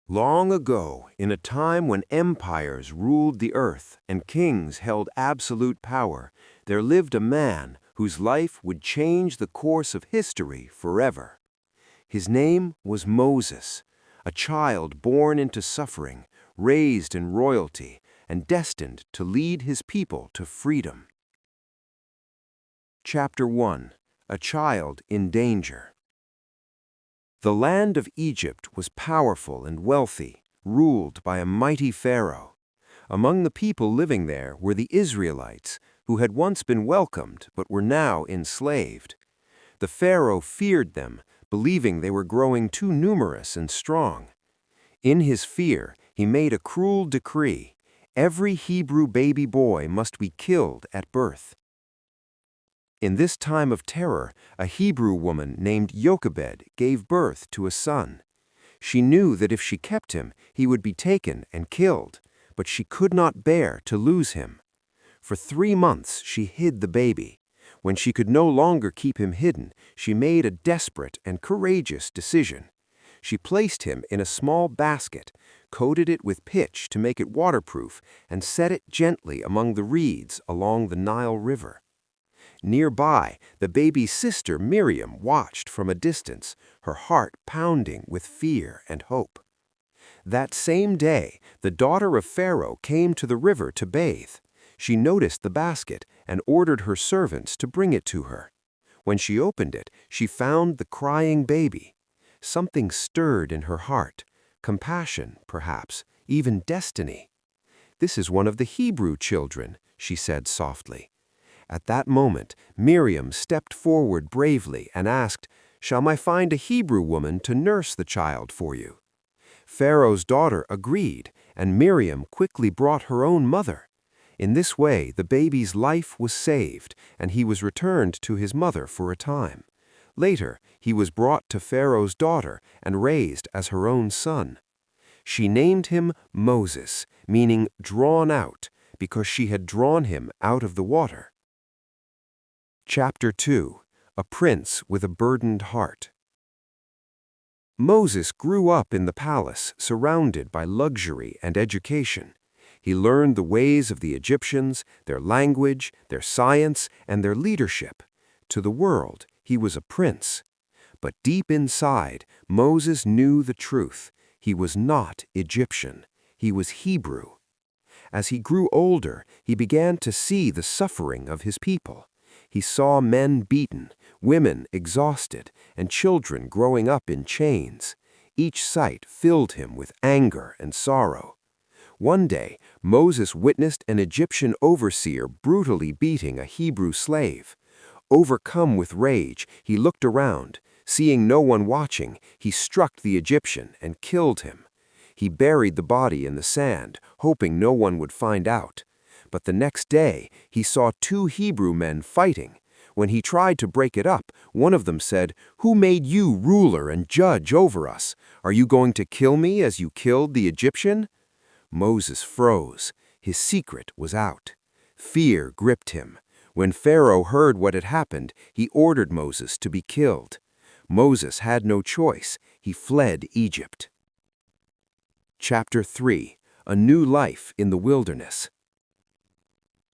Long ago, in a time when empires ruled the earth and kings held absolute power, there lived a man whose life would change the course of history forever. His name was Moses, a child born into suffering, raised in royalty, and destined to lead his people to freedom. Chapter 1. A Child in Danger. The land of Egypt was powerful and wealthy, ruled by a mighty Pharaoh. Among the people living there were the Israelites, who had once been welcomed but were now enslaved. The Pharaoh feared them, believing they were growing too numerous and strong. In his fear, he made a cruel decree: every Hebrew baby boy must be killed at birth. In this time of terror, a Hebrew woman named Jochebed gave birth to a son. She knew that if she kept him, he would be taken and killed, but she could not bear to lose him. For 3 months she hid the baby. When she could no longer keep him hidden, she made a desperate and courageous decision. She placed him in a small basket, coated it with pitch to make it waterproof, and set it gently among the reeds along the Nile River. Nearby, the baby's sister Miriam watched from a distance, her heart pounding with fear and hope. That same day, the daughter of Pharaoh came to the river to bathe. She noticed the basket and ordered her servants to bring it to her. When she opened it, she found the crying baby. Something stirred in her heart, compassion, perhaps, even destiny. "This is one of the Hebrew children," she said softly. At that moment, Miriam stepped forward bravely and asked, "Shall I find a Hebrew woman to nurse the child for you?" Pharaoh's daughter agreed, and Miriam quickly brought her own mother. In this way, the baby's life was saved, and he was returned to his mother for a time. Later, he was brought to Pharaoh's daughter and raised as her own son. She named him Moses, meaning drawn out, because she had drawn him out of the water. Chapter 2. A Prince with a Burdened Heart. Moses grew up in the palace, surrounded by luxury and education. He learned the ways of the Egyptians, their language, their science, and their leadership. To the world, he was a prince. But deep inside, Moses knew the truth. He was not Egyptian. He was Hebrew. As he grew older, he began to see the suffering of his people. He saw men beaten, women exhausted, and children growing up in chains. Each sight filled him with anger and sorrow. One day, Moses witnessed an Egyptian overseer brutally beating a Hebrew slave. Overcome with rage, he looked around. Seeing no one watching, he struck the Egyptian and killed him. He buried the body in the sand, hoping no one would find out. But the next day, he saw 2 Hebrew men fighting. When he tried to break it up, one of them said, "Who made you ruler and judge over us? Are you going to kill me as you killed the Egyptian?" Moses froze. His secret was out. Fear gripped him. When Pharaoh heard what had happened, he ordered Moses to be killed. Moses had no choice. He fled Egypt. Chapter 3. A New Life in the Wilderness.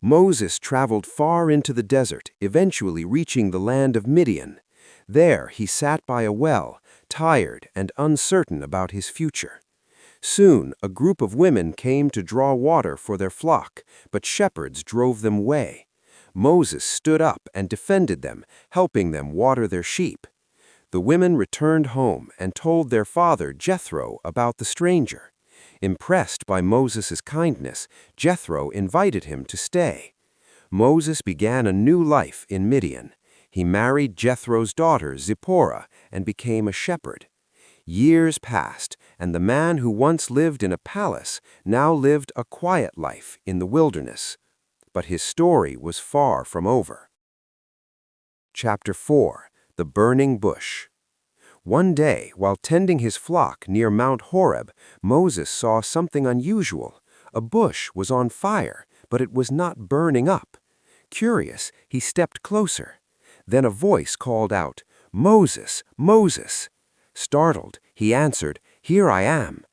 Moses traveled far into the desert, eventually reaching the land of Midian. There he sat by a well, tired and uncertain about his future. Soon a group of women came to draw water for their flock, but shepherds drove them away. Moses stood up and defended them, helping them water their sheep. The women returned home and told their father Jethro about the stranger. Impressed by Moses' kindness, Jethro invited him to stay. Moses began a new life in Midian. He married Jethro's daughter Zipporah and became a shepherd. Years passed, and the man who once lived in a palace now lived a quiet life in the wilderness. But his story was far from over. Chapter 4. The Burning Bush. One day, while tending his flock near Mount Horeb, Moses saw something unusual. A bush was on fire, but it was not burning up. Curious, he stepped closer. Then a voice called out, "Moses, Moses!" Startled, he answered, "Here I am."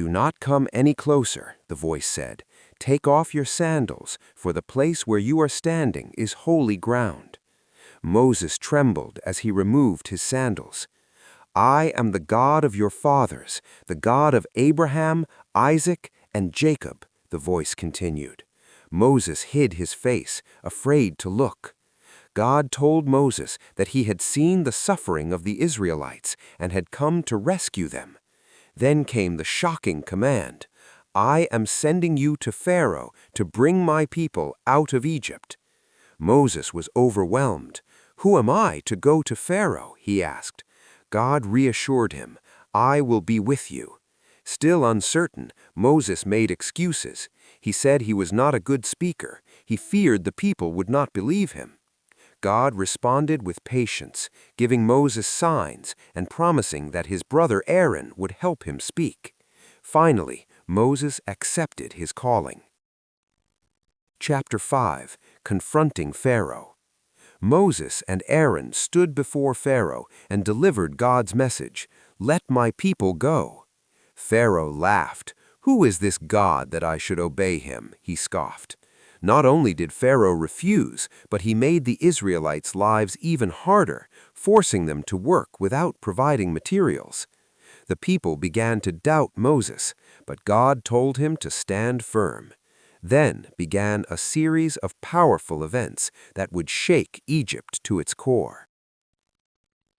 "Do not come any closer," the voice said. "Take off your sandals, for the place where you are standing is holy ground." Moses trembled as he removed his sandals. "I am the God of your fathers, the God of Abraham, Isaac, and Jacob," the voice continued. Moses hid his face, afraid to look. God told Moses that he had seen the suffering of the Israelites and had come to rescue them. Then came the shocking command, "I am sending you to Pharaoh to bring my people out of Egypt." Moses was overwhelmed. "Who am I to go to Pharaoh?" he asked. God reassured him, "I will be with you." Still uncertain, Moses made excuses. He said he was not a good speaker. He feared the people would not believe him. God responded with patience, giving Moses signs and promising that his brother Aaron would help him speak. Finally, Moses accepted his calling. Chapter 5. Confronting Pharaoh. Moses and Aaron stood before Pharaoh and delivered God's message, "Let my people go." Pharaoh laughed. "Who is this God that I should obey him?" he scoffed. Not only did Pharaoh refuse, but he made the Israelites' lives even harder, forcing them to work without providing materials. The people began to doubt Moses, but God told him to stand firm. Then began a series of powerful events that would shake Egypt to its core.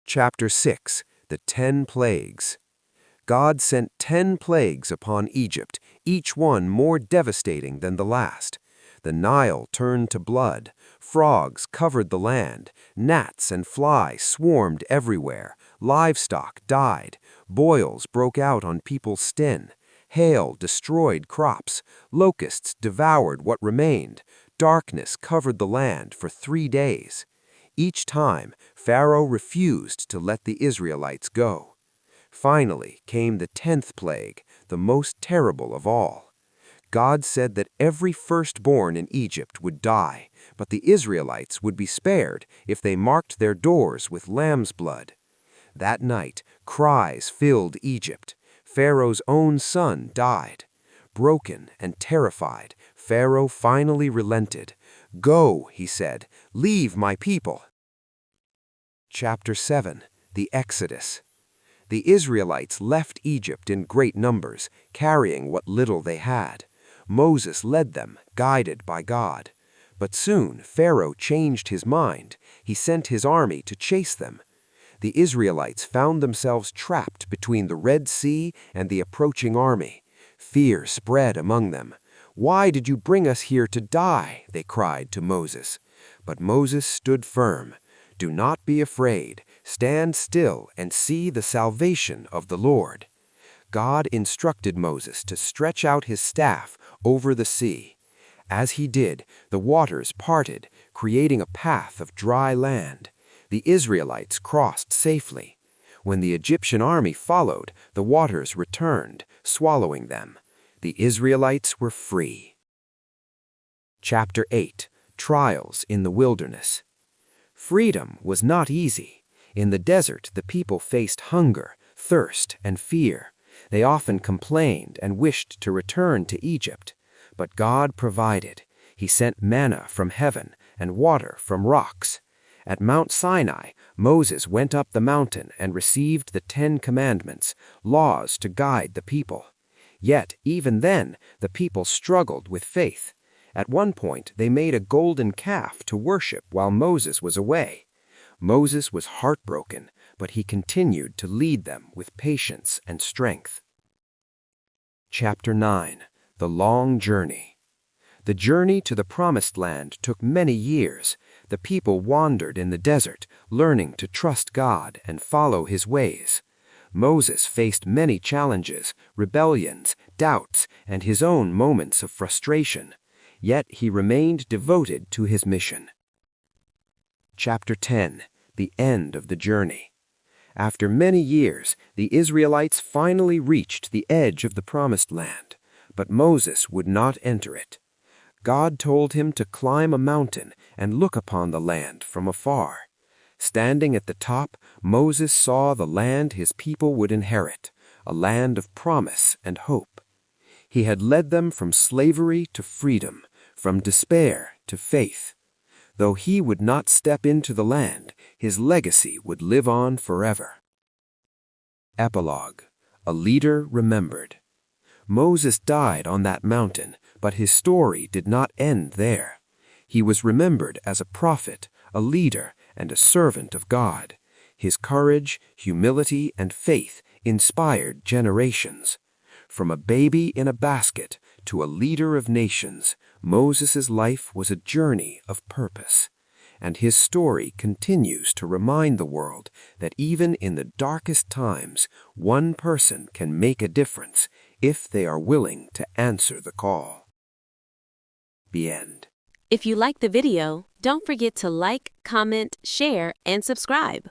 Chapter 6. The 10 Plagues. God sent 10 plagues upon Egypt, each one more devastating than the last. The Nile turned to blood, frogs covered the land, gnats and flies swarmed everywhere, livestock died, boils broke out on people's skin, hail destroyed crops, locusts devoured what remained, darkness covered the land for 3 days. Each time, Pharaoh refused to let the Israelites go. Finally came the 10th plague, the most terrible of all. God said that every firstborn in Egypt would die, but the Israelites would be spared if they marked their doors with lamb's blood. That night, cries filled Egypt. Pharaoh's own son died. Broken and terrified, Pharaoh finally relented. "Go," he said, "leave my people." Chapter 7. The Exodus. The Israelites left Egypt in great numbers, carrying what little they had. Moses led them, guided by God. But soon Pharaoh changed his mind. He sent his army to chase them. The Israelites found themselves trapped between the Red Sea and the approaching army. Fear spread among them. "Why did you bring us here to die?" they cried to Moses. But Moses stood firm. "Do not be afraid. Stand still and see the salvation of the Lord." God instructed Moses to stretch out his staff over the sea. As he did, the waters parted, creating a path of dry land. The Israelites crossed safely. When the Egyptian army followed, the waters returned, swallowing them. The Israelites were free. Chapter 8. Trials in the Wilderness. Freedom was not easy. In the desert, the people faced hunger, thirst, and fear. They often complained and wished to return to Egypt. But God provided. He sent manna from heaven and water from rocks. At Mount Sinai, Moses went up the mountain and received the 10 Commandments, laws to guide the people. Yet, even then, the people struggled with faith. At one point, they made a golden calf to worship while Moses was away. Moses was heartbroken, but he continued to lead them with patience and strength. Chapter 9. The Long Journey. The journey to the Promised Land took many years. The people wandered in the desert, learning to trust God and follow His ways. Moses faced many challenges, rebellions, doubts, and his own moments of frustration. Yet he remained devoted to his mission. Chapter 10. The End of the Journey. After many years, the Israelites finally reached the edge of the Promised Land, but Moses would not enter it. God told him to climb a mountain and look upon the land from afar. Standing at the top, Moses saw the land his people would inherit, a land of promise and hope. He had led them from slavery to freedom, from despair to faith. Though he would not step into the land, his legacy would live on forever. Epilogue: A leader remembered. Moses died on that mountain, but his story did not end there. He was remembered as a prophet, a leader, and a servant of God. His courage, humility, and faith inspired generations. From a baby in a basket to a leader of nations, Moses' life was a journey of purpose. And his story continues to remind the world that even in the darkest times, one person can make a difference if they are willing to answer the call. The end. If you like the video, don't forget to like, comment, share, and subscribe.